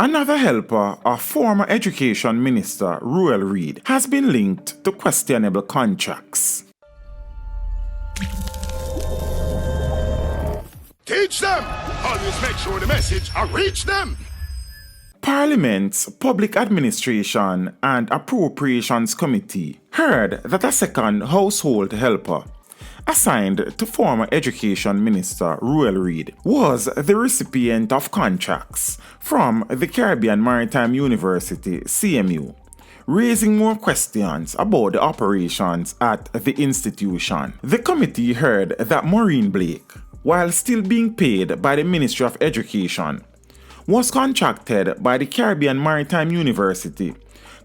Another helper, our former Education Minister Ruel Reid, has been linked to questionable contracts. Teach them! Always make sure the message reach them! Parliament's Public Administration and Appropriations Committee heard that a second household helper, assigned to former Education Minister Ruel Reid, was the recipient of contracts from the Caribbean Maritime University CMU, raising more questions about the operations at the institution. The committee heard that Maureen Blake, while still being paid by the Ministry of Education, was contracted by the Caribbean Maritime University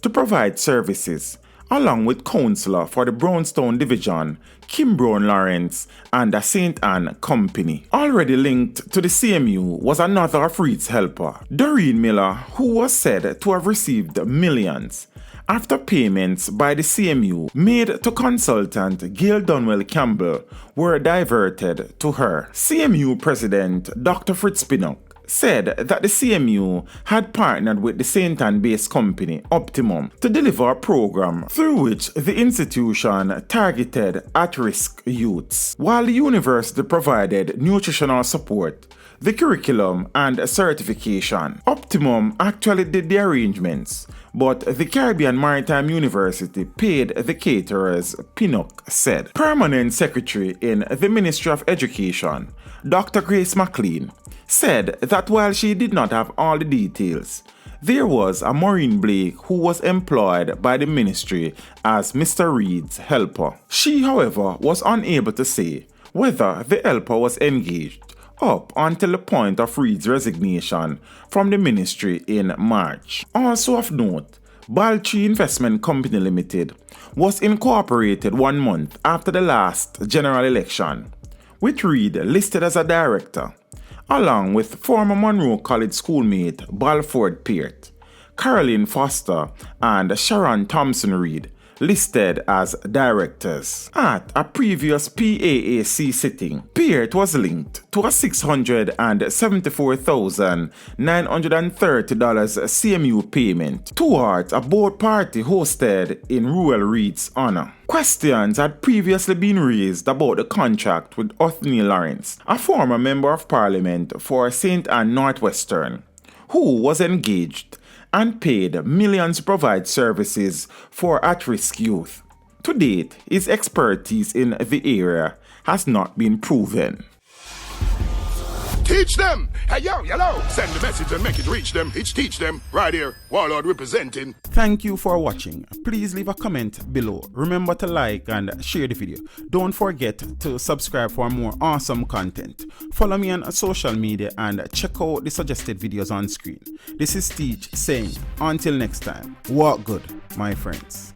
to provide services, along with Councillor for the Brownstown Division, Kim Brown Lawrence, and the St. Anne Company. Already linked to the CMU was another of Reid's helper, Doreen Miller, who was said to have received millions after payments by the CMU made to consultant Gail Dunwell Campbell were diverted to her. CMU President Dr. Fritz Pinnock said that the CMU had partnered with the St. Anne-based company Optimum to deliver a program through which the institution targeted at-risk youths, while the university provided nutritional support, the curriculum, and certification. Optimum actually did the arrangements, but the Caribbean Maritime University paid the caterers, Pinnock said. Permanent Secretary in the Ministry of Education, Dr. Grace McLean, said that while she did not have all the details, there was a Maureen Blake who was employed by the ministry as Mr. Reid's helper. She, however, was unable to say whether the helper was engaged up until the point of Reid's resignation from the ministry in March. Also of note, Balchi Investment Company Limited was incorporated 1 month after the last general election, with Reid listed as a director, along with former Monroe College schoolmate Balford Peart, Caroline Foster, and Sharon Thompson-Reid, listed as directors. At a previous PAAC sitting, Peart was linked to a $674,930 CMU payment towards a board party hosted in Ruel Reid's honor. Questions had previously been raised about the contract with Othniel Lawrence, a former member of parliament for St. Anne Northwestern, who was engaged and paid millions to provide services for at-risk youth. To date, his expertise in the area has not been proven. Teach them! Hey, yo, send the message and make it reach them. It's teach them. Right here, Warlord representing. Thank you for watching. Please leave a comment below. Remember to like and share the video. Don't forget to subscribe for more awesome content. Follow me on social media and check out the suggested videos on screen. This is Teach saying, until next time, walk good, my friends.